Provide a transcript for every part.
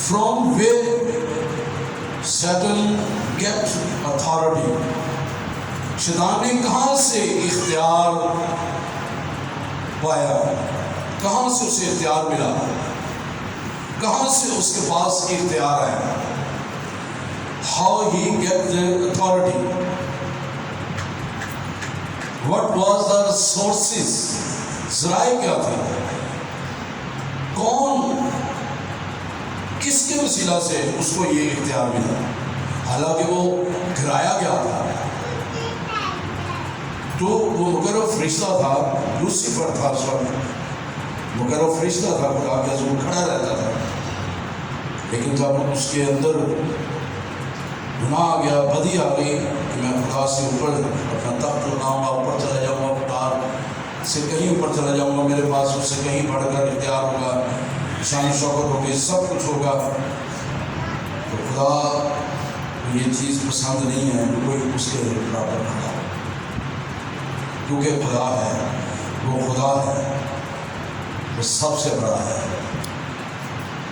From where Satan get authority? شیطان نے کہاں سے اختیار پایا؟ کہاں سے اسے اختیار ملا؟ کہاں سے اس کے پاس اختیار آیا؟ How he get the authority? What was the sources? ذرائع کیا تھے؟ کون کس کے وسیلہ سے اس کو یہ اختیار ملا؟ حالانکہ وہ گرایا گیا تھا، تو وہ مقرر فرشتہ تھا، لوسیفر تھا، اس وقت مقرر فرشتہ تھا، خدا کے حضور کھڑا رہتا تھا، لیکن جب اس کے اندر گناہ آ گیا، بدی آ گئی کہ میں خدا سے اوپر اپنا تخت اٹھاؤں گا، اوپر چلا جاؤں گا، خدا سے کہیں اوپر چلا جاؤں گا، میرے پاس اس سے کہیں بڑھ کر اختیار ہوگا، شان و شوکت ہوگی، سب کچھ ہوگا، تو خدا کو یہ چیز پسند نہیں ہے کہ کوئی اس کے برابر کھڑا، کیونکہ خدا ہے، وہ خدا ہے، وہ سب سے بڑا ہے،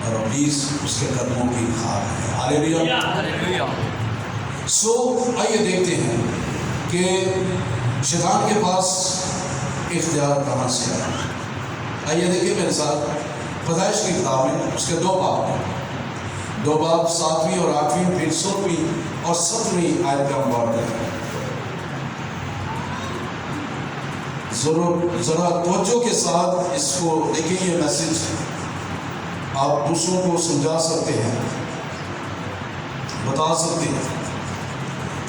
اور ابلیس اس کے قدموں کی خار ہے۔ ہاللیلویا۔ سو آئیے دیکھتے ہیں کہ شیطان کے پاس اختیار کہاں سے آیا۔ آئیے دیکھیں میرے ساتھ پیدائش کی کتاب میں، اس کے دو باب 7ویں اور 8ویں، پھر 16ویں اور 17ویں آیت کا ہم غور کریں۔ ذرا توجہ کے ساتھ اس کو دیکھیں، یہ میسج آپ دوسروں کو سمجھا سکتے ہیں، بتا سکتے ہیں۔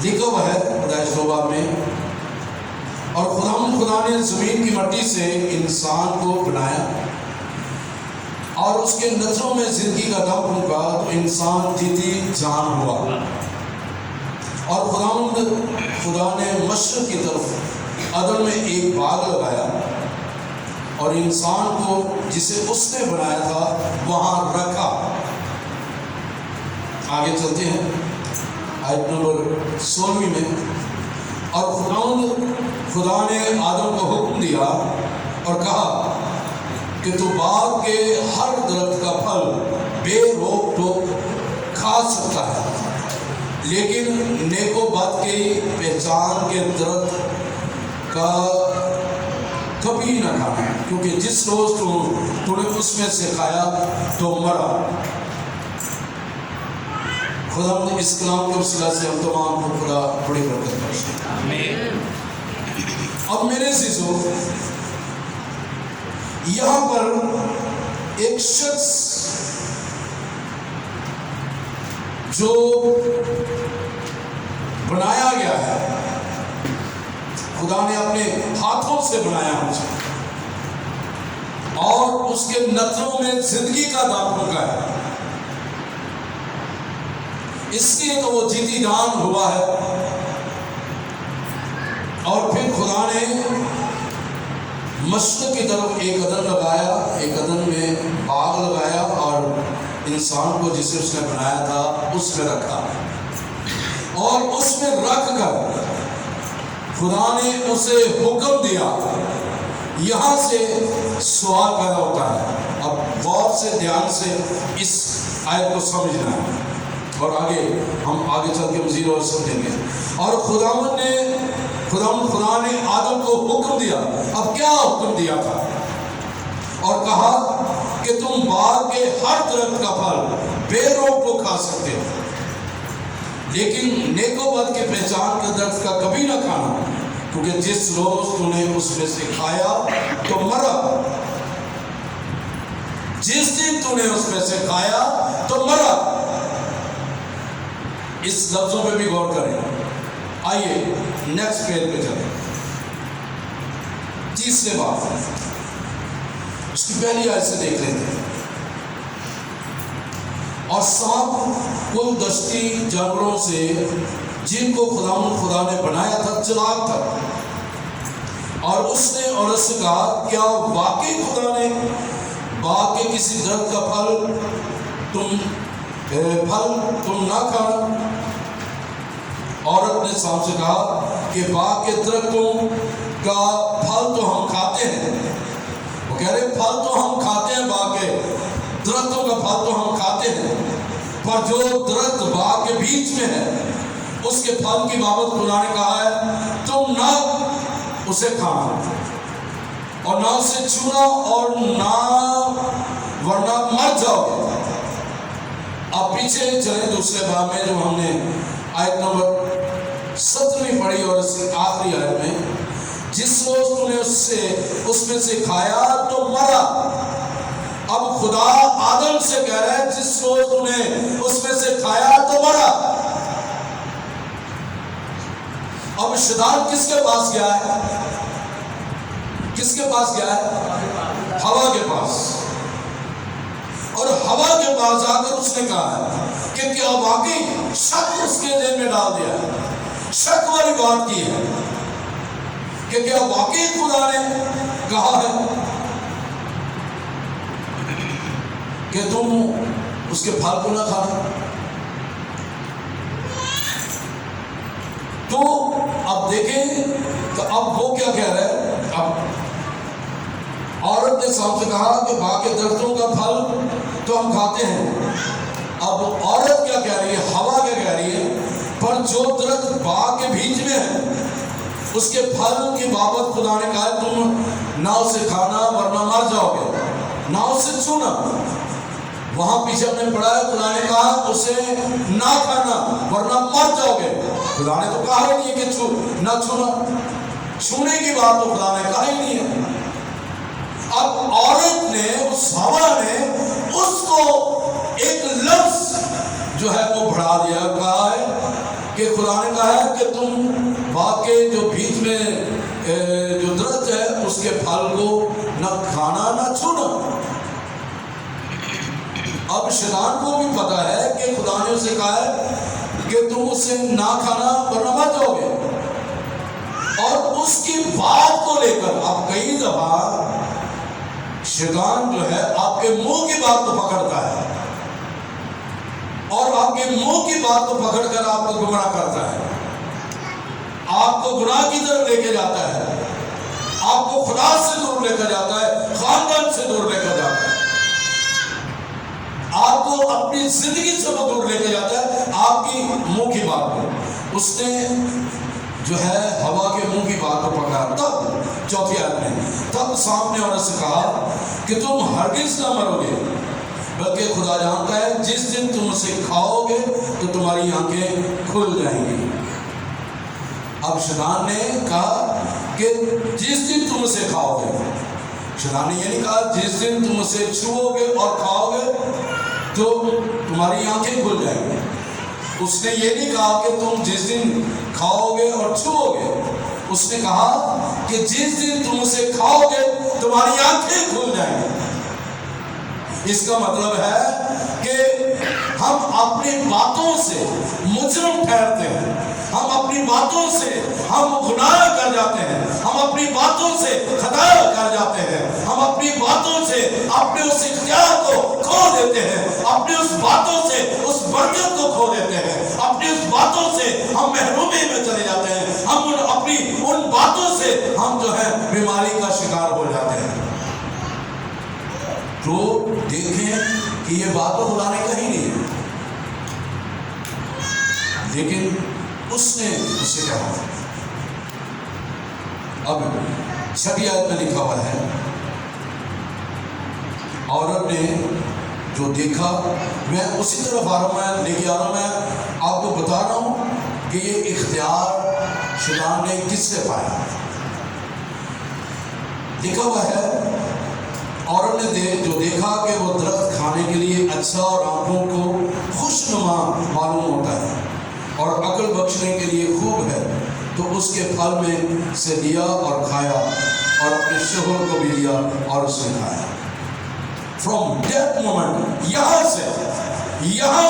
لکھا ہوا ہے پیدائش 2 باب میں، اور خدا نے زمین کی مٹی سے انسان کو بنایا اور اس کے نظروں میں زندگی کا دم پھونکا تو انسان جیتی جان ہوا، اور خدا نے مشرق کی طرف عدن میں ایک باغ لگایا اور انسان کو جسے اس نے بنایا تھا وہاں رکھا۔ آگے چلتے ہیں آیت نمبر 16 میں، اور خدا نے آدم کو حکم دیا اور کہا کہ تو باغ کے ہر درخت کا پھل بے روک ٹوک کھا سکتا ہے، لیکن نیک و بد کی پہچان کے درخت کا کبھی نہ کھانا، کیونکہ جس روز تو نے اس میں سے کھایا تو مرا۔ خدا نے اس کلام کے وسیلہ سے ہم تمام کو خدا بڑی برکت بخشے، آمین۔ اب میرے عزیزو، یہاں پر ایک شخص جو بنایا گیا ہے، خدا نے اپنے ہاتھوں سے بنایا مجھے، اور اس کے نظروں میں زندگی کا دم پھونکا ہے، اس لیے تو وہ جیتی جان ہوا ہے۔ اور پھر خدا نے مشرق کی طرف ایک عدن لگایا، ایک عدن میں باغ لگایا، اور انسان کو جسے اس نے بنایا تھا اس میں رکھا، اور اس میں رکھ کر خدا نے اسے حکم دیا۔ یہاں سے سوال پیدا ہوتا ہے، اب غور سے دھیان سے اس آیت کو سمجھنا ہے، اور ہم آگے چل کے مزید اور سمجھیں گے۔ اور خدا نے آدم کو حکم دیا۔ اب کیا حکم دیا تھا؟ اور کہا کہ تم باغ کے ہر درخت کا پھل بے روک ٹوک کھا سکتے ہو، لیکن نیک و بد کے پہچان کے درخت کا کبھی نہ کھانا، کیونکہ جس روز تو نے اس میں سے کھایا تو مرا۔ جس دن تو نے اس میں سے کھایا تو مرا۔ اس لفظوں پہ بھی غور کریں۔ آئیے نیکسٹ پیج پہ چلیں، تیسرے باب اس کی پہلی آیت سے دیکھ لیتے ہیں۔ اور سانپ کل دشتی جانوروں سے جن کو خدا نے بنایا تھا چلاک تھا، اور اس نے عورت سے کہا کیا واقعی خدا نے باغ کے کسی درخت کا پھل تم نہ کھانا؟ عورت نے سانپ سے کہا کہ باغ کے درختوں کا پھل تو ہم کھاتے ہیں۔ وہ کہہ رہے پھل تو ہم کھاتے ہیں، باغ کے درختوں کا پھل تو ہم کھاتے ہیں، پر جو درخت باغ کے بیچ میں ہے اس کے پھل کی بابت خدا نے کہا ہے تم نہ اسے کھانا اور نہ اسے چھونا اور نہ ورنہ مر جاؤ گے۔ اب پیچھے چلیں دوسرے باب میں جو ہم نے آیت نمبر 17 پڑھی اور اس کی آخری آیت میں، جس روز تم نے اس میں سے کھایا تو مرا۔ اب خدا آدم سے کہہ رہا ہے جس روز تم نے اس میں سے کھایا تو مرا۔ اب شیطان کس کے پاس گیا ہے؟ کس کے پاس گیا ہے؟ ہوا کے پاس۔ اور ہوا کے پاس جا کر اس نے کہا ہے کہ کیا واقعی شک اس کے ذہن میں ڈال دیا ہے، شک والی بات کی ہے کہ کیا واقعی خدا نے کہا ہے کہ تم اس کے پھل کو نہ کھانا۔ تو اب دیکھیں تو اب وہ کیا کہہ رہا ہے؟ اب عورت نے سب سے کہا کہ باغ کے درختوں کا پھل تو ہم کھاتے ہیں۔ اب عورت کیا کہہ رہی ہے؟ ہوا کیا کہہ رہی ہے؟ پر جو درخت باغ کے بیچ میں ہے اس کے پھل کی بابت خدا نے کہا تم نہ اسے کھانا ورنہ مر جاؤ گے، نہ اسے چھونا۔ وہاں پیچھے ہم نے پڑھا ہے خدا نے کہا اسے نہ کھانا ورنہ مر جاؤ گے۔ خدا نے تو کہا ہی نہیں ہے کہ نہ چھونا، چھونے کی بات تو خدا نے کہا ہی نہیں ہے۔ اب عورت نے، اس ہوا نے اس کو ایک لفظ جو ہے وہ بڑھا دیا، کہا ہے کہ خدا نے کہا ہے کہ تم باغ کے جو بیچ میں جو درخت ہے اس کے پھل کو نہ کھانا نہ چھونا۔ اب شیطان کو بھی پتا ہے کہ خدا نے اسے کہا ہے کہ تم اسے نہ کھانا ورنہ مر جاؤ گے، اور اس کی بات کو لے کر اب کئی دفعہ شیطان جو ہے آپ کے منہ کی بات کو پکڑتا ہے اور آپ کے منہ کی بات کو پکڑ کر آپ کو گمراہ کرتا ہے، آپ کو گناہ کی طرف لے کے جاتا ہے، آپ کو خدا سے دور لے کر جاتا ہے، خاندان سے دور لے کر جاتا ہے، آپ کو اپنی زندگی سے دور لے کے جاتا ہے آپ کی منہ کی بات کو۔ اس نے جو ہے ہوا کے منہ کی بات کو پکڑا۔ تب چوتھی آیت میں تب سامنے عورت سے کہا کہ تم ہرگز نہ مرو گے، بلکہ خدا جانتا ہے جس دن تم اسے کھاؤ گے تو تمہاری آنکھیں کھل جائیں گی۔ اب شیطان نے کہا کہ جس دن تم اسے کھاؤ گے، شیطان نے یہ نہیں کہا جس دن تم اسے چھو گے اور کھاؤ گے تو تمہاری آنکھیں کھل جائیں گی۔ اس نے یہ نہیں کہا کہ تم جس دن کھاؤ گے اور چھو گے، اس نے کہا کہ جس دن تم اسے کھاؤ گے تمہاری آنکھیں کھل جائیں گی۔ اس کا مطلب ہے کہ ہم اپنی باتوں سے مجرم ٹھہرتے ہیں، ہم اپنی باتوں سے ہم گناہ کر جاتے ہیں، ہم اپنی باتوں سے خطا کر جاتے ہیں، ہم اپنی باتوں سے اپنے اس اختیار کو کھو دیتے ہیں، اپنی اس باتوں سے اس برکت کو کھو دیتے ہیں، اپنی اس باتوں سے ہم محرومی میں چلے جاتے ہیں، ہم اپنی ان باتوں سے ہم جو ہے بیماری کا شکار ہو جاتے ہیں۔ تو دیکھیں کہ یہ بات تو خدا نے کہی نہیں ہے، لیکن اس نے اسے کہا۔ اب چھٹی آیت میں لکھا ہوا ہے عورت نے جو دیکھا، میں اسی طرف آ رہا ہوں، میں لے کے آ رہا ہوں، میں آپ کو بتا رہا ہوں کہ یہ اختیار شیطان نے کس سے پایا۔ لکھا ہوا ہے عورت نے جو دیکھا کہ وہ درخت کھانے کے لیے اچھا اور آنکھوں کو خوشنما معلوم ہوتا ہے اور عقل بخشنے کے لیے خوب ہے، تو اس کے پھل میں سے لیا اور کھایا اور اپنے شوہر کو بھی لیا اور اس نے کھایا۔ فرام دیٹ مومنٹ یہاں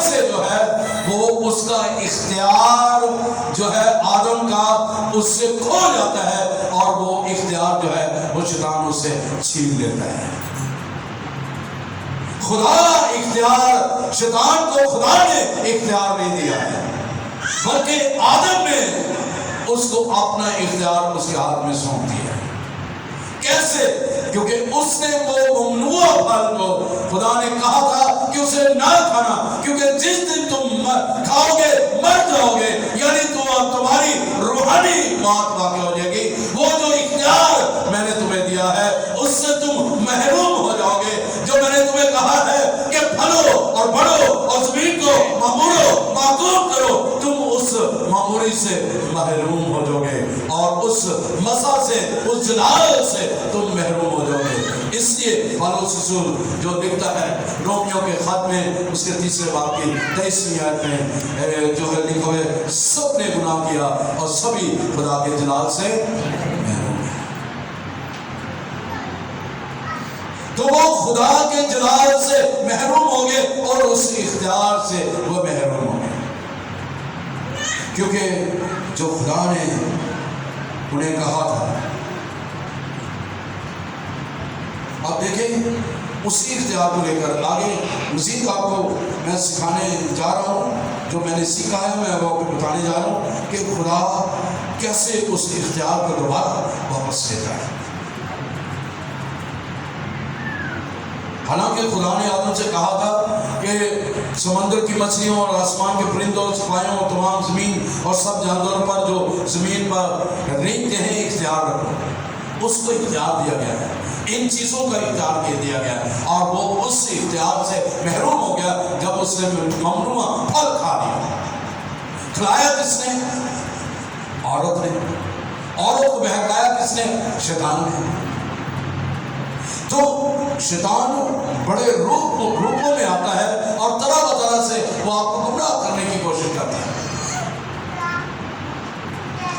سے جو ہے وہ اس کا اختیار جو ہے آدم کا اس سے کھو جاتا ہے اور وہ اختیار جو ہے وہ شیطان اس سے چھین لیتا ہے۔ خدا اختیار، شیطان کو خدا نے اختیار نہیں دیا ہے، بلکہ آدم نے اس کو اپنا اختیار اس کے ہاتھ میں سونپ دیا ہے۔ کیسے؟ کیونکہ اس نے وہ ممنوع پھل کو، خدا نے کہا تھا کہ اسے نہ کھانا، کیونکہ جس دن تم کھاؤ گے مر جاؤ گے، یعنی تمہاری روحانی موت واقع ہو جائے گی۔ وہ جو اختیار میں نے تمہیں دیا ہے اس سے تم محروم ہو جاؤ گے۔ جو میں نے تمہیں کہا ہے کہ پھلو اور بڑھو اور زمین کو معمورو معقوم کرو، تم اس معموری سے محروم ہو جاؤ گے اور اس مسا سے، اس جلال سے تم محروم ہو جاؤ گے۔ اس لیے پالوس رسول جو لکھتا ہے رومیوں کے خط میں اس کے 3 باب کی 23ویں آیت میں جو ہے لکھا ہے سب نے گناہ کیا اور سبھی خدا کے جلال سے محروم ہیں۔ تو وہ خدا کے جلال سے محروم ہو گئے اور اس اختیار سے وہ محروم ہو گئے، کیونکہ جو خدا نے انہیں کہا تھا۔ اب دیکھیں اسی اختیار کو لے کر آگے مزید آپ کو میں سکھانے جا رہا ہوں، جو میں نے سیکھا ہے میں وہ آپ کو بتانے جا رہا ہوں کہ خدا کیسے اس اختیار کو دوبارہ واپس لیتا ہے۔ حالانکہ خدا نے آدم سے کہا تھا کہ سمندر کی مچھلیوں اور آسمان کے پرندوں اور سپاہیوں اور تمام زمین اور سب جانوروں پر جو زمین پر رینگتے ہیں اختیار رکھو۔ اس کو اختیار دیا گیا ہے، ان چیزوں کا اختیار دیا گیا ہے، اور وہ اس اختیار سے محروم ہو گیا جب اس نے ممنوع پھل کھا لیا۔ کھلایا کس نے؟ عورت نے۔ عورت کو بہکایا کس نے؟ شیطان نے۔ تو شیطان بڑے روپوں میں آتا ہے اور طرح سے وہ آپ کو گمراہ کرنے کی کوشش کرتا ہے۔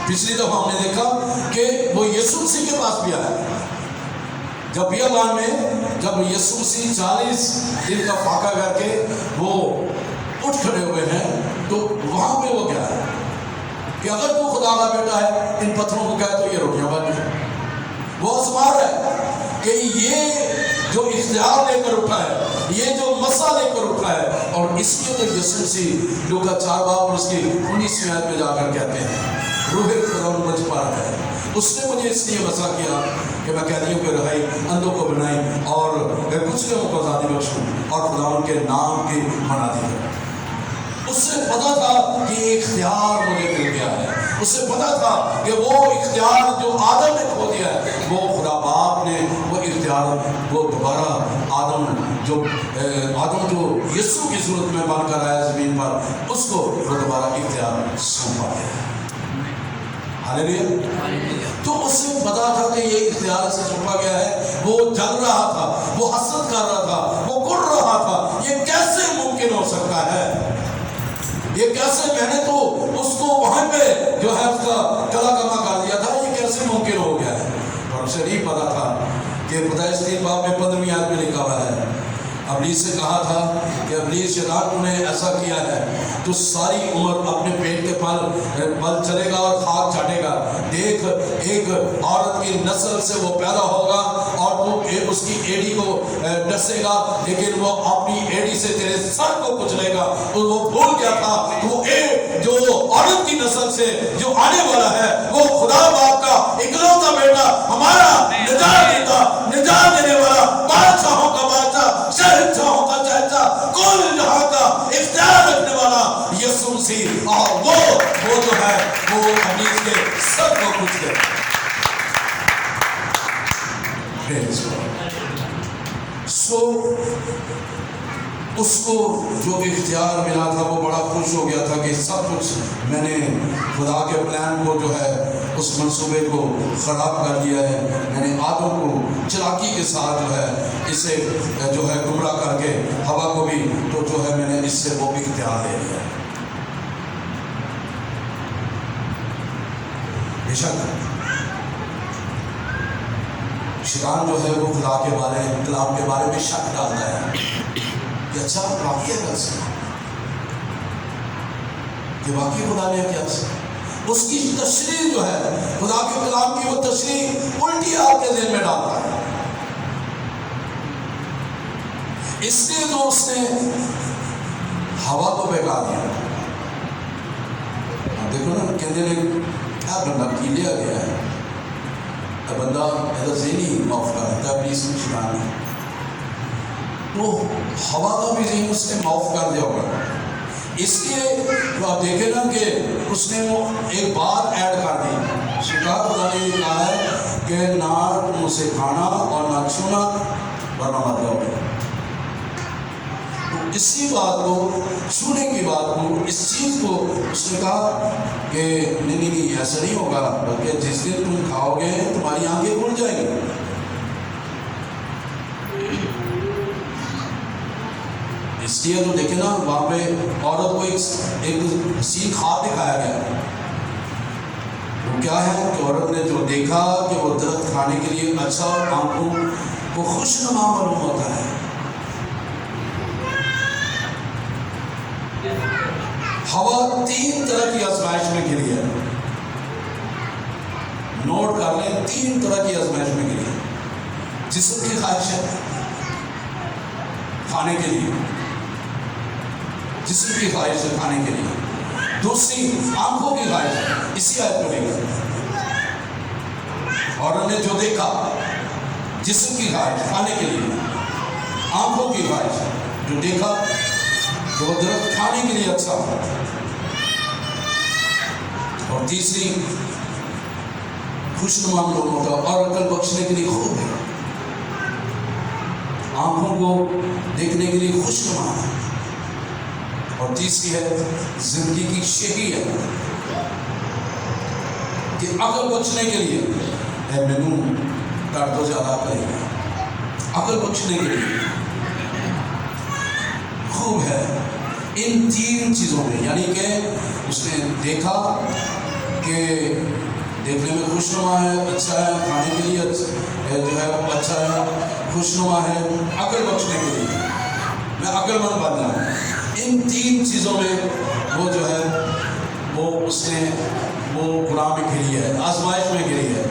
پچھلی دفعہ ہم نے دیکھا کہ وہ یسوع مسیح کے پاس بھی آیا، جب بیابان میں جب یسوع مسیح 40 دن کا فاقہ کر کے وہ اٹھ کھڑے ہوئے ہیں، تو وہاں پہ وہ کیا ہے کہ اگر تو خدا کا بیٹا ہے ان پتھروں کو کہے تو یہ روٹیاں بن جائیں۔ وہ آزما رہا ہے کہ یہ جو اختیار لے کر اٹھا ہے، یہ جو مسا لے کر اٹھا ہے، اور اس لیے تو یسوع مسیح لوکا 4 باب اور اس کی 19ویں آیت میں جا کر کہتے ہیں روح خدا مجھ پر ہے، اس نے مجھے اس لیے مسا کیا کہ میں قیدیوں کی رہائی، اندھوں کو بنائی اور کچھ لوگوں کو آزادی بخشوں اور خدا ان کے نام کی منادی کروں۔ اس سے پتا تھا کہ یہ اختیار مجھے مل گیا ہے، اس سے پتا تھا کہ وہ اختیار جو آدم نے کھو دیا ہے، وہ خدا باپ نے وہ اختیار وہ دوبارہ آدم جو یسوع کی صورت میں بن کر آیا زمین پر، اس کو وہ دوبارہ اختیار سونپا ہے۔ ہاللیلویا۔ تو اس سے پتا تھا کہ یہ اختیار سے سونپا گیا ہے۔ وہ جل رہا تھا، وہ حسد کر رہا تھا، وہ گر رہا تھا، یہ کیسے ممکن ہو سکتا ہے؟ یہ کیسے، میں نے تو اس کو وہاں پہ جو ہے اس کا گلا کما کر دیا تھا، یہ کیسے ممکن ہو گیا ہے؟ اور اسے نہیں پتا تھا کہ پیدائش 3 باب میں 15ویں آیت میں لکھا ہوا ہے، ابلیس سے کہا تھا کہ ابلیس شیطان نے ایسا کیا ہے تو ساری عمر اپنے پیٹ کے پل چلے گا اور خاک چاٹے گا۔ دیکھ ایک عورت کی نسل سے وہ پیدا ہوگا اور تو اس کی ایڑی کو ڈسے گا، لیکن وہ اپنی ایڑی سے تیرے سر کو کچلے گا۔ تو وہ بھول گیا تھا وہ جو عورت کی نسل سے جو آنے والا ہے وہ خدا باپ کا اکلوتا بیٹا، ہمارا نجات دینے والا، بادشاہوں کا بادشاہ، شہنشاہوں کا شہنشاہ، کل جہاں کا اختیار رکھنے والا یسوع مسیح، اور وہ جو ہے وہ ابلیس کے سر کو کچھ دے۔ اس کو جو اختیار ملا تھا وہ بڑا خوش ہو گیا تھا کہ سب کچھ میں نے خدا کے پلان کو جو ہے اس منصوبے کو خراب کر دیا ہے، میں نے آدم کو چلاکی کے ساتھ جو ہے اسے جو ہے گمراہ کر کے ہوا کو بھی تو جو ہے میں نے اس سے وہ بھی اختیار لے لیا۔ بے شک شیطان جو ہے وہ خدا کے بارے کلام کے بارے میں شک ڈالتا ہے کہ اچھا واقعی ہے کہ واقعی خدا نے کیا، اس کی تشریح جو ہے خدا کے کلام کی وہ تشریح الٹی آپ کے ذہن میں ڈالتا ہے۔ اس لیے تو اس نے ہوا کو بہکا دیا۔ اب دیکھو نا کہتے ہیں کیا بندہ کی لیا گیا ہے، بندہ ذہنی معاف کر دیتا ہے اپنی شیطان ہے۔ تو ہوا کا بھی ذہن اس نے معاف کر دیا ہوگا. اس لیے تو آپ دیکھیں نا کہ اس نے وہ ایک بات ایڈ کر دی. اس نے کہا خدا نے یہ کہا ہے کہ نہ تم اسے کھانا اور نہ چھونا ورنہ مر جاؤ گے. تو اسی بات کو، چھونے کی بات کو، اس چیز کو اس نے کہا کہ نہیں ایسا نہیں ہوگا، بلکہ جس دن تم کھاؤ گے تمہاری آنکھیں کھل جائیں گی. اس لیے تو دیکھیں نا وہاں پہ عورت کو ایک حسین خواب دکھایا گیا. وہ کیا ہے کہ عورت نے جو دیکھا کہ وہ درخت کھانے کے لیے اچھا اور آنکھوں کو خوشنما معلوم ہوتا ہے. ہوا 3 طرح کی آزمائش میں گری ہے. نوٹ کر لیں، 3 طرح کی آزمائش میں گری ہے. جسم کی خواہش ہے کھانے کے لیے، جسم کی خواہش ہے کھانے کے لیے. دوسری آنکھوں کی خواہش ہے، اسی آیت کو لے کر عورت نے جو دیکھا، جسم کی خواہش کھانے کے لیے، آنکھوں کی خواہش جو دیکھا تو وہ درخت کھانے کے لیے اچھا ہو. اور تیسری خوشنما لوگوں کا اور عقل بخشنے کے لیے خوب ہے، آنکھوں کو دیکھنے کے لیے خوشنما ہے. اور تیسری ہے زندگی کی شہی ہے کہ عقل بخشنے کے لیے ہے مینو کر دو زیادہ کرے گا. عقل بخشنے کے لیے خوب ہے ان 3 چیزوں میں. یعنی کہ اس نے دیکھا کہ دیکھنے میں خوشنما ہے، اچھا ہے، کھانے کے لیے جو ہے وہ اچھا ہے، خوشنما ہے. عقل بخشنے کے لیے میں عقل مند بن جاؤں. ان 3 چیزوں میں وہ جو ہے وہ اس نے وہ گناہ میں گری ہے، آزمائش میں گری ہے.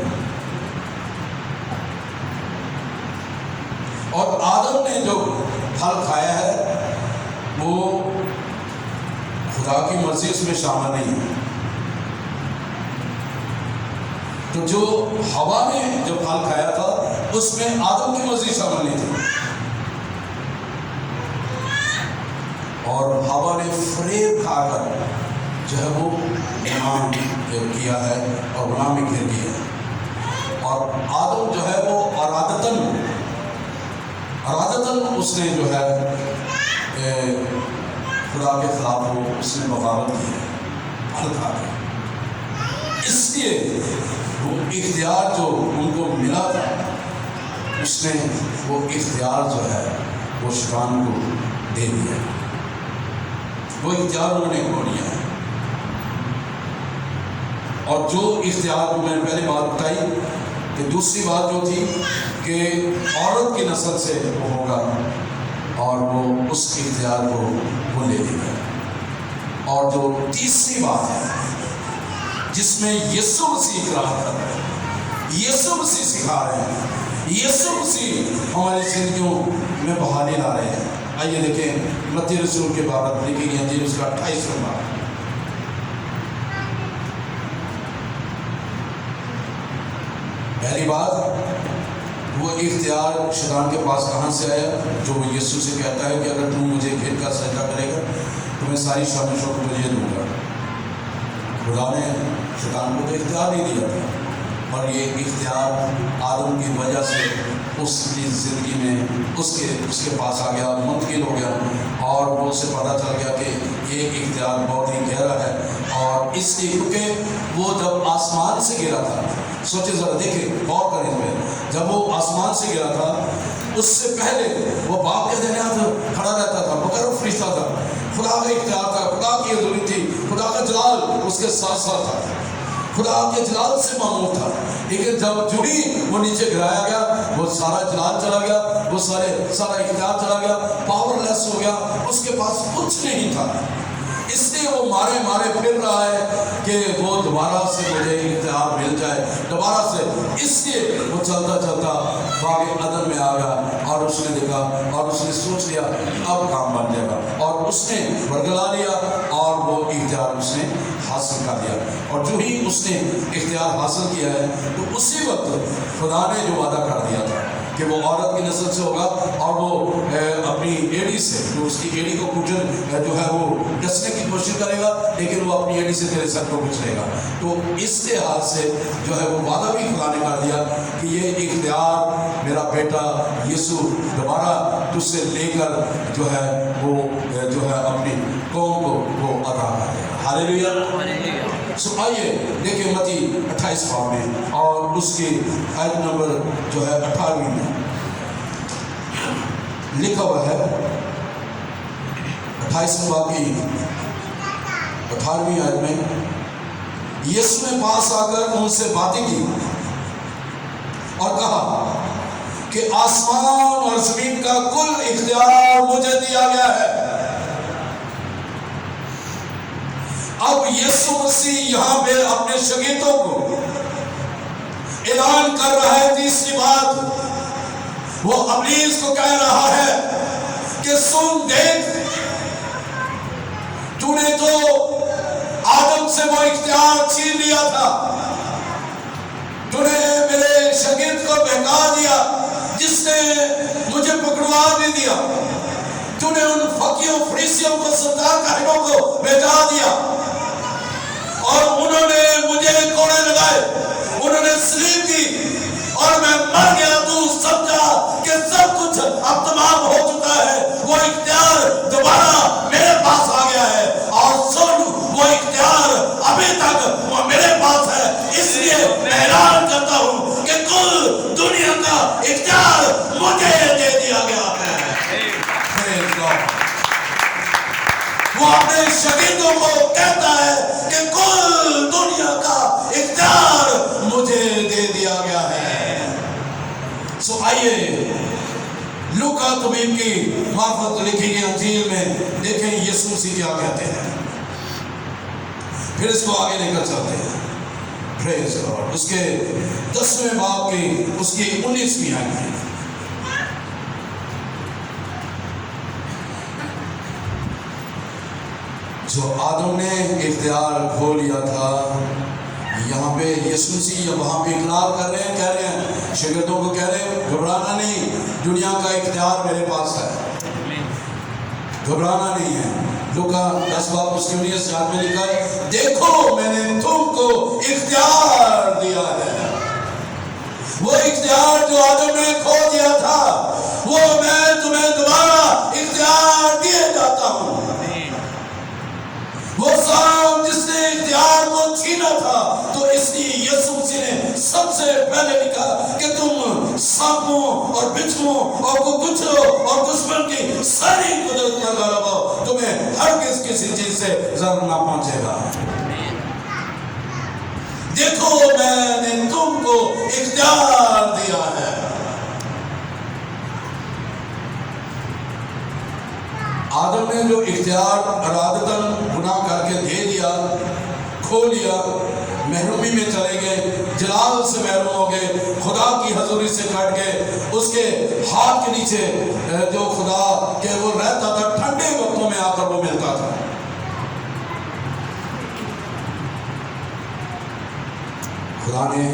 اور آدم نے جو پھل کھایا ہے وہ خدا کی مرضی اس میں شامل نہیں ہے. تو جو ہوا نے جو پھل کھایا تھا اس میں آدم کی مرضی شامل نہیں تھی. اور ہوا نے فریب کھا کر جو ہے وہ ایمان کیا ہے اور گناہ میں گر گیا. اور آدم جو ہے وہ ارادتاً اس نے جو ہے خدا کے خلاف وہ اس نے بغاوت کی ہے پھل کھا کر. اس لیے وہ اختیار جو ان کو ملا تھا اس نے وہ اختیار جو ہے وہ شیطان کو دے دیا. وہ اختیار انہوں نے کھو لیا ہے. اور جو اختیار کو میں نے پہلے بات بتائی کہ دوسری بات جو تھی کہ عورت کی نسل سے وہ ہوگا اور وہ اس اختیار کو وہ لے لے گا. اور جو تیسری بات ہے جس میں یسوع مسیح اقرار کر رہے ہیں، یسوع مسیح سکھا رہے ہیں، یسوع مسیح ہماری زندگیوں میں بحالی لا رہے ہیں. آئیے دیکھیں متی رسول کے بارے لکھی گئی انجیل اس کا 28واں باب. پہلی بات وہ اختیار شیطان کے پاس کہاں سے آیا؟ جو وہ یسوع سے کہتا ہے کہ اگر تم مجھے گر کر سجدہ کرے گا تو میں ساری شان و شوکت تجھے دوں گا. خدا نے شیطان کو تو اختیار نہیں دیا تھا، اور یہ اختیار آدم کی وجہ سے اس کی زندگی میں اس کے پاس آ گیا، منتقل ہو گیا. اور وہ اسے پتہ چل گیا کہ یہ اختیار بہت ہی گہرا ہے. اور اس لیے کیونکہ وہ جب آسمان سے گرا تھا، سوچے ذرا، دیکھیں غور کریں میں، جب وہ آسمان سے گرا تھا اس سے پہلے وہ باپ کے درمیان کھڑا رہتا تھا، مقرر فرشتہ تھا. خدا کا اختیار تھا، خدا کی حضوری تھی، خدا کا جلال اس کے ساتھ ساتھ تھا، خدا کے جلال سے معمور تھا. لیکن جب جڑی وہ نیچے گرایا گیا، وہ سارا جلال چلا گیا، وہ سارا اختیار چلا گیا، پاور لیس ہو گیا، اس کے پاس کچھ نہیں تھا. اس لیے وہ مارے پھر رہا ہے کہ وہ دوبارہ سے مجھے اختیار مل جائے دوبارہ سے. اس لیے وہ چلتا باغ عدن میں آ گیا اور اس نے دیکھا اور اس نے سوچ لیا اب کام بن جائے گا، اور اس نے برگلا لیا اور وہ اختیار اس نے حاصل کر لیا. اور جو ہی اس نے اختیار حاصل کیا ہے تو اسی وقت خدا نے جو وعدہ کر دیا تھا کہ وہ عورت کی نسل سے ہوگا اور وہ اپنی ایڑی سے جو اس کی ایڑی کو کچل جو ہے وہ ڈسنے کی کوشش کرے گا لیکن وہ اپنی ایڑی سے تیرے سر کو کچلے گا. تو اس کے ہاتھ سے جو ہے وہ وعدہ بھی خدا نے کر دیا کہ یہ اختیار میرا بیٹا یسوع دوبارہ تجھ سے لے کر جو ہے وہ جو ہے اپنی قوم کو وہ عطا کر دے گا. ہاللیلویہ. سو آئیے دیکھیں متی 28 باب میں اور اس کی آیت نمبر جو ہے 18 میں لکھا ہوا ہے. 28 باب کی 18ویں آیت میں یسوع نے پاس آ کر ان سے باتیں کی اور کہا کہ آسمان اور زمین کا کل اختیار مجھے دیا گیا ہے. اب یسوع مسیح یہاں پہ اپنے شاگردوں کو اعلان کر رہا ہے تیسری بات. وہ ابلیس کو کہہ رہا ہے کہ سن دیکھ تو نے تو آدم سے وہ اختیار چھین لیا تھا, تو نے میرے شاگرد کو بہکا دیا جس نے مجھے پکڑوا بھی دیا, تو نے ان فقیوں فریسیوں کو سردار کاہنوں کو بھیجا دیا اور انہوں نے مجھے کوڑے لگائے, انہوں نے سلیب کی اور میں مر گیا. تو سمجھا کہ سب کچھ اب تمام ہو چکا ہے, وہ اختیار دوبارہ میرے پاس آ گیا ہے اور سن وہ اختیار ابھی تک وہ میرے پاس ہے. اس لیے میں اعلان کرتا ہوں کہ کل دنیا کا اختیار مجھے دے دیا گیا ہے. وہ اپنے شاگردوں کو کہتا ہے کہ کل دنیا کا اختیار مجھے دے دیا گیا ہے. سو آئیے لوکا طبیب کی معرفت لکھی گئی انجیل میں دیکھیں یسوع مسیح کیا کہتے ہیں, پھر اس کو آگے لے کر چلتے ہیں. پریز گاڈ. اس کے 10ویں باب کی اس کی 19ویں آیت میں جو آدم نے اختیار کھو لیا تھا, یہاں پہ یسوع مسیح وہاں پہ اقرار کر رہے ہیں, کہہ رہے ہیں شاگردوں کو کہہ رہے ہیں گھبرانا نہیں, دنیا کا اختیار میرے پاس ہے, گھبرانا نہیں ہے. لوکا 10 باب اس کی 19 آیت میں لکھا ہے دیکھو میں نے تم کو اختیار دیا ہے. وہ اختیار جو آدم نے کھو دیا تھا وہ میں تمہیں دوبارہ اختیار دیے جاتا ہوں. وہ صاحب جس نے اختیار کو چھینا تھا تو اس لیے یسوع مسیح نے سب سے پہلے لکھا کہ تم سانپوں اور بچھوؤں اور کچھروں اور دشمن کی ساری قدرت کا غلبہ ہو, تمہیں ہرگز کسی چیز سے ضرر نہ پہنچے گا. دیکھو میں نے تم کو اختیار دیا ہے. آدم نے جو اختیار ارادتاً گناہ کر کے دے دیا, کھو لیا, محرومی میں چلے گئے, جلال سے محروم ہو گئے, خدا کی حضوری سے کٹ گئے. اس کے ہاتھ کے نیچے جو خدا کہ وہ رہتا تھا ٹھنڈے وقتوں میں آ کر وہ ملتا تھا. خدا نے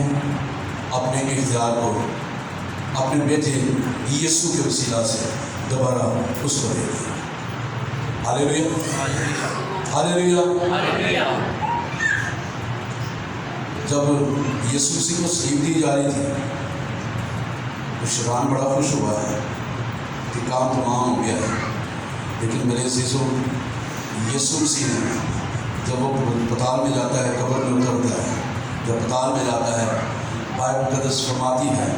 اپنے اختیار کو اپنے بیٹے یسوع کے وسیلہ سے دوبارہ اس کو دے دیا. ہاللیلویہ ہاللیلویہ. جب یسوع مسیح کو صلیب دی جا رہی تھی تو شیطان بڑا خوش ہوا ہے کہ کام تمام ہو گیا ہے, لیکن میرے عزیزوں یسوع مسیح نے جب وہ پتال میں جاتا ہے, قبر میں اترتا ہے, جب پتال میں جاتا ہے بائبل مقدس فرماتی ہے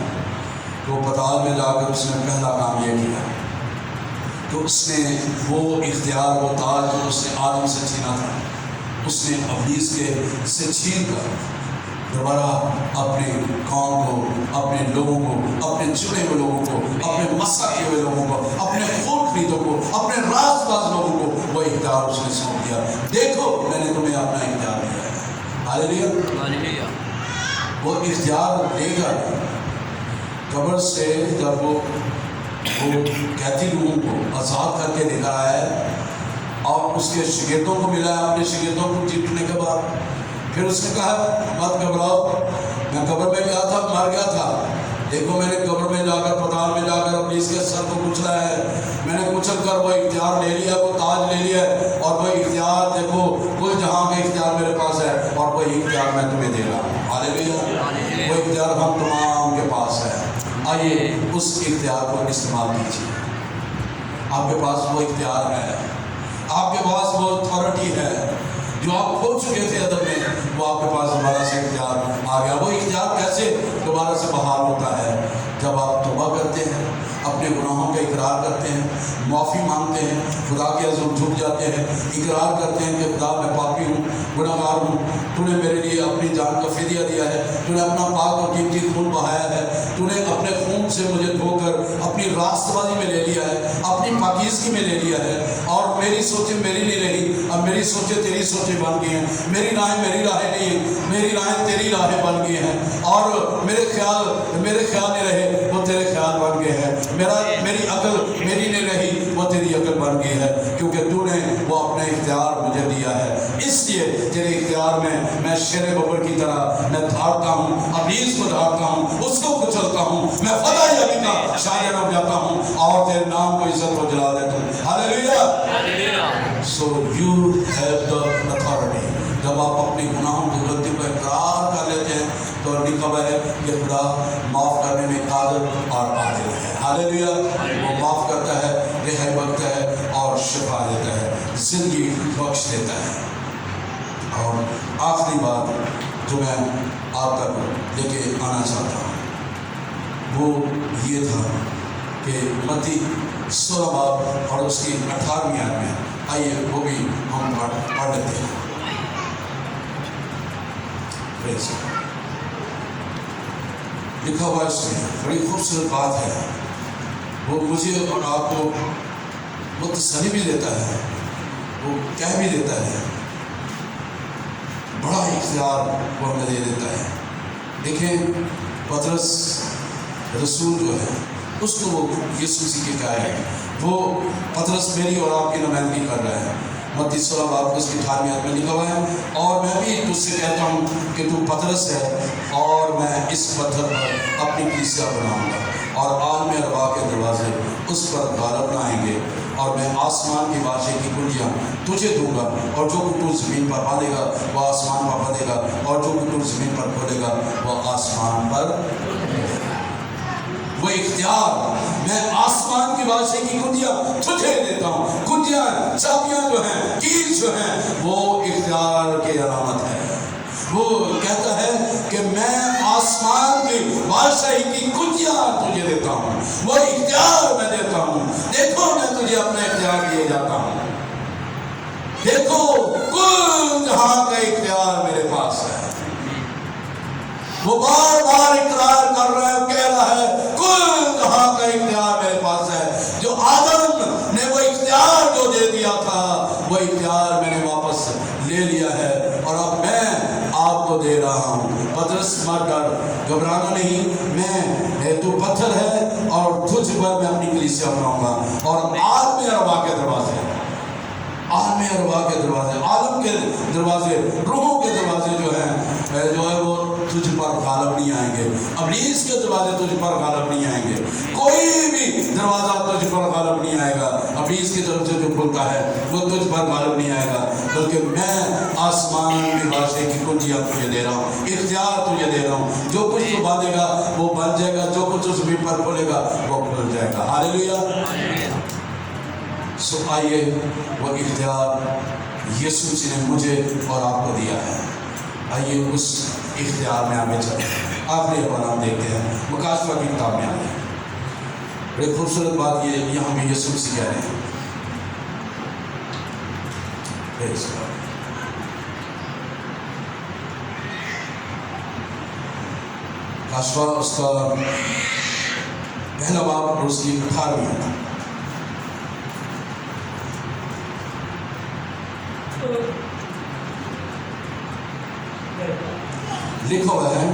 تو پتال میں جا کر اس نے پہلا کام یہ کیا تو اس نے وہ اختیار, وہ تاج جو اس نے آدم سے چھینا تھا, اس نے ابلیس کے سے چھین کر دوبارہ اپنے قوم کو, اپنے لوگوں کو, اپنے چنے ہوئے لوگوں کو, اپنے مسح کیے ہوئے لوگوں کو, اپنے خون خریدوں کو, اپنے راز باز لوگوں کو وہ اختیار اس نے سونپ دیا. دیکھو میں نے تمہیں اپنا اختیار دیا ہے. ہاللیلویہ. وہ اختیار لے کر قبر سے جب وہ قیدی لوگوں کو آزاد کر کے لے کر آیا ہے اور اس کے شاگردوں کو ملا ہے, اپنے شاگردوں کو جیتنے کے بعد پھر اس نے کہا مت گھبراؤ, میں قبر میں گیا تھا, مر گیا تھا دیکھو میں نے قبر میں جا کر پتال میں جا کر ابلیس کے سر کو کچلا ہے، میں نے کچل کر وہ اختیار لے لیا، وہ تاج لے لیا ہے، اور وہ اختیار دیکھو کل جہاں کا اختیار میرے پاس ہے، اور وہ اختیار میں تمہیں دے رہا ہوں۔ ہاللیلویہ۔ وہ اختیار ہم تمام کے پاس ہے، آئیے اس اختیار کو استعمال کیجیے۔ آپ کے پاس وہ اختیار ہے، آپ کے پاس وہ اتھارٹی ہے جو آپ کھو چکے تھے عدم میں، وہ آپ کے پاس دوبارہ سے اختیار آ گیا۔ وہ اختیار کیسے دوبارہ سے بحال ہوتا ہے؟ جب آپ توبہ کرتے ہیں، اپنے گناہوں کا اقرار کرتے ہیں، معافی مانگتے ہیں، خدا کے حضور جھک جاتے ہیں، اقرار کرتے ہیں کہ خدا میں پاپی ہوں، گناہ گار ہوں، تو نے میرے لیے اپنی جان کا فدیہ دیا ہے، تو نے اپنا پاک اور قیمتی خون بہایا ہے، تو نے اپنے خون سے مجھے دھو کر اپنی راست بازی میں لے لیا ہے، اپنی پاکیزگی میں لے لیا ہے، اور میری سوچیں میری نہیں رہی، اب میری سوچیں تیری سوچیں بن گئی ہیں، میری راہیں میری راہیں نہیں ہیں، میری راہیں تیری راہیں بن گئی ہیں، اور میرے خیال نہیں رہے، وہ تیرے خیال بن گئے ہیں، میری عقل میری نہیں رہی، وہ تیری عقل بن گئی ہے، کیونکہ تو نے وہ اپنا اختیار مجھے دیا ہے۔ اس لیے تیرے اختیار میں شیر ببر کی طرح میں دھاڑتا ہوں، ابلیس کو دھاڑتا ہوں، اس کو کچلتا ہوں، میں فتح یابی کا شاگرد ہو جاتا ہوں، اور تیرے نام کو عزت و جلال دیتا ہوں۔ ہاللیلویہ۔ So you have the authority۔ جب آپ اپنی گناہوں کی غلطی کو اقرار کر لیتے ہیں تو لکھا ہوا ہے کہ خدا معاف کرنے میں قادر اور عادل ہے۔ ہاللیلویہ۔ وہ معاف کرتا ہے، رہائی بخشتا ہے، اور شفا دیتا ہے، زندگی بخش دیتا ہے۔ اور آخری بات جو میں آپ تک لے کے آنا چاہتا ہوں وہ یہ تھا کہ متی 16 باب اور اس کی 18ویں آیت میں، آئیے وہ بھی ہم پڑھ لیتے ہیں۔ لکھا ہوا اس میں بڑی خوبصورت بات ہے، وہ مجھے اور آپ کو وہ تسلی بھی دیتا ہے، وہ کہہ بھی دیتا ہے، بڑا اختیار وہ ہمیں دے دیتا ہے۔ دیکھیں پطرس رسول جو ہے اس کو وہ یسوع مسیح کے کیا ہے، وہ پطرس میری اور آپ کی نمائندگی کر رہا ہے۔ متی 16 باب اس کی 18ویں آیت میں لکھا ہوا ہے، اور میں بھی تجھ سے کہتا ہوں کہ تو پطرس ہے، اور میں اس پتھر پر اپنی کلیسیا بناؤں گا، اور عالم ارواح کے دروازے اس پر غالب نہ آئیں گے، اور میں آسمان کی بادشاہی کی کنجیاں تجھے دوں گا، اور جو کچھ تو زمین پر باندھے گا وہ آسمان پر باندھے گا، اور جو کچھ تو زمین پر کھولے گا وہ آسمان پر۔ وہ اختیار، میں آسمان کی بادشاہی کی کنجیاں تجھے دیتا ہوں۔ کنجیاں، چابیاں جو ہیں، کیل جو ہیں، وہ اختیار کی علامت ہے۔ وہ کہتا ہے کہ میں آسمان کی بادشاہی کی کنجیاں تجھے دیتا ہوں، وہ اختیار میں دیتا ہوں۔ دیکھو میں تجھے اپنا اختیار دیے جاتا ہوں، دیکھو کل جہاں کا اختیار میرے پاس ہے۔ وہ بار بار اقرار کر رہا ہے، کہہ رہا ہے کل جہاں کا اختیار میرے پاس ہے۔ جو آدم نے وہ اختیار جو دے دیا تھا، وہ اختیار میں نے واپس لے لیا ہے، اور اب میں آپ کو دے رہا ہوں۔ پطرس مت ڈر، گھبرانا نہیں، تو پتھر ہے اور تجھ پر میں اپنی کلیسیا بناؤں گا، اور عالم ارواح کے دروازے، عالم ارواح کے دروازے، عالم کے دروازے، روحوں کے دروازے جو ہے وہ تجھ پر غالب نہیں آئیں گے۔ ابلیس کے دروازے تجھ پر غالب نہیں آئیں گے، کوئی بھی دروازہ تجھ پر غالب نہیں آئے گا۔ ابلیس کی طرف سے جو کھلتا ہے وہ تجھ پر غالب نہیں آئے گا، بلکہ میں آسمان کی بادشاہی کی کنجیاں تجھے دے رہا ہوں، اختیار تجھے دے رہا ہوں۔ جو کچھ تو باندھے گا وہ بن جائے گا، جو کچھ تو زمین پر کھولے گا وہ کھل جائے گا۔ ہاللیلویہ۔ سو آئیے وہ اختیار یسوع مسیح نے مجھے اور آپ کو دیا ہے، آئیے اس اختیار میں آگے چلتے ہیں۔ آخری حوالہ ہم دیکھتے ہیں مکاشفہ کی کتاب میں آئے، بڑی خوبصورت بات یہ یہاں بھی یسوع مسیح کہہ رہے ہیں۔ مکاشفہ اس کا پہلا باب اور اس کی 18ویں آیت، لکھا ہوا ہے،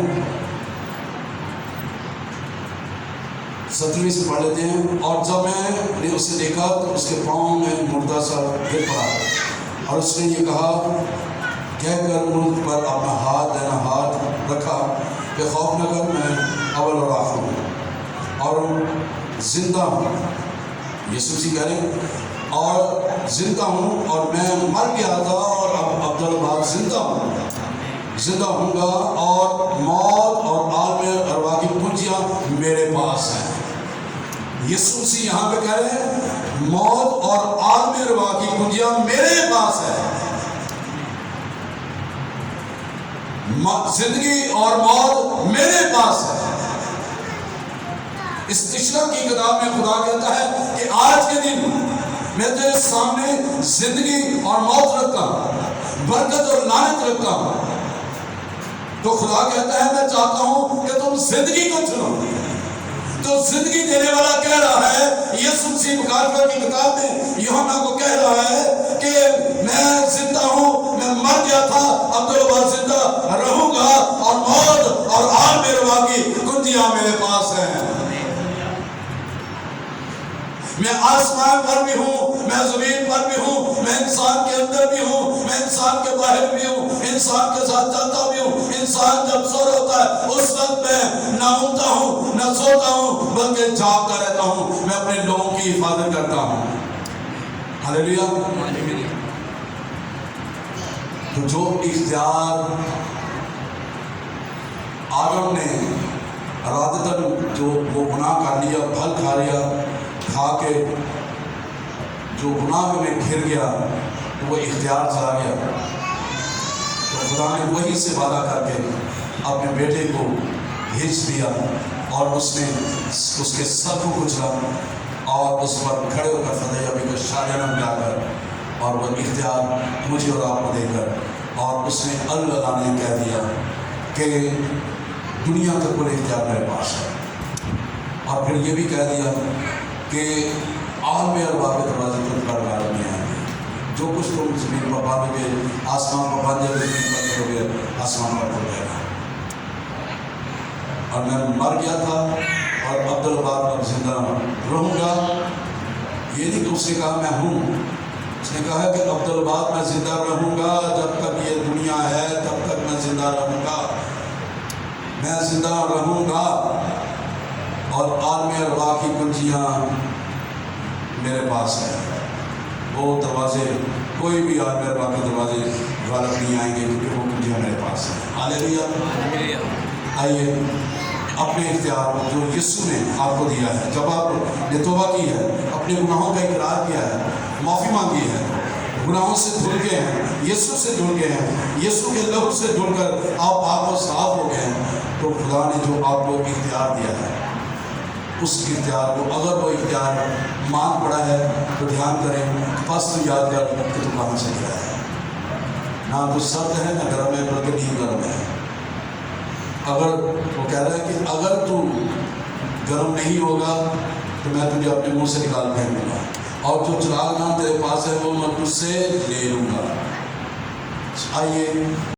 17ویں سے پڑھ لیتے ہیں۔ اور جب میں نے اسے دیکھا تو اس کے پاؤں میں مردہ سا گر پڑا، اور اس نے یہ کہا، کہہ کر ملک پر اپنا ہاتھ دینا ہاتھ رکھا کہ خوف نہ کر، میں اول اور آخر ہوں، اور زندہ ہوں. یسوع مسیح کہہ رہے ہیں اور زندہ ہوں اور میں مر گیا تھا اور اب عبدالباغ زندہ ہوں گا اور موت اور عالم ارواح کی کنجیاں میرے پاس ہیں. یسوع مسیح یہاں پہ کہہ رہے ہیں موت اور عالم ارواح کی کنجیاں میرے پاس ہے. زندگی اور موت میرے پاس ہے. اس تشریح کی کتاب میں خدا کہتا ہے کہ آج کے دن میں تیرے سامنے زندگی اور موت رکھتا ہوں, برکت اور لعنت رکھتا ہوں. تو خدا کہتا ہے میں چاہتا ہوں کہ تم زندگی کو چنو. تو زندگی دینے والا کہہ رہا ہے, یسوع مسیح مکاشفہ کی کتاب میں یوحنا کو کہہ رہا ہے کہ میں زندہ ہوں, میں مر گیا تھا, عبدالباغ زندہ رہوں گا اور موت اور عالم ارواح کی کنجیاں میرے پاس ہیں. میں آسمان پر بھی ہوں, میں زمین پر بھی ہوں, میں انسان کے اندر بھی ہوں, میں انسان کے باہر بھی ہوں, انسان کے ساتھ چلتا بھی ہوں. انسان جب سو رہا ہوتا ہے اس وقت میں نہ اٹھتا ہوں نہ سوتا ہوں بلکہ جاگتا رہتا ہوں. میں اپنے لوگوں کی حفاظت کرتا ہوں. ہلیلویا. تو جو اختیار آدم نے ارادتاً جو وہ گناہ کر لیا, پھل کھا لیا, کھا کے جو گناہ میں گر گیا تو وہ اختیار چلا گیا. تو خدا نے وہی سے وعدہ کر کے اپنے بیٹے کو بھیج دیا اور اس نے اس کے سر کو کچلا اور اس پر کھڑے ہو کر فتح یابی کا شاگردہ ملا کر اور وہ اختیار مجھے اور آپ کو دے کر اور اس نے اللہ نے کہہ دیا کہ دنیا کا کل اختیار میرے پاس ہے. اور پھر یہ بھی کہہ دیا کہ عالم ارواح کے دروازے تم پر غالب نہیں آئیں گے. جو کچھ تم زمین پر باندھو گے آسمان پر باندھے ہوئے, زمین پر کرو گے آسمان پر کھل جائے گا. اور میں مر گیا تھا اور عبدالباغ اب زندہ رہوں گا. یہ نہیں کہ اس نے کہا میں ہوں, اس نے کہا کہ عبدالباغ میں زندہ رہوں گا جب تک یہ دنیا ہے تب تک میں زندہ رہوں گا. میں زندہ رہوں گا اور عالم ارواح کی کنجیاں میرے پاس ہیں. وہ دروازے کوئی بھی عالم ارواح کے دروازے غالب نہیں آئیں گے کیونکہ وہ کنجیاں میرے پاس ہیں. ہلیلویا. آئیے اپنے اختیار کو جو یسوع نے آپ کو دیا ہے, جب آپ نے توبہ کی ہے, اپنے گناہوں کا اقرار کیا ہے, معافی مانگی ہے, گناہوں سے دھل گئے ہیں, یسوع سے جڑ گئے ہیں, یسوع کے لہو سے جڑ کر آپ پاک و صاف ہو گئے ہیں, تو خدا نے جو آپ کو اختیار دیا ہے اس اختیار کو اگر وہ اختیار مان پڑا ہے تو دھیان کریں, پس تو یاد کر کہ تو کہاں سے گیا ہے. نہ تو سرد ہے نہ گرم ہے بلکہ نہیں گرم ہے. اگر وہ کہہ رہا ہے کہ اگر تو گرم نہیں ہوگا تو میں تجھے اپنے منہ سے نکال پھینک دوں گا اور جو چراغ نام تیرے پاس ہے وہ میں تجھ سے لے لوں گا. آئیے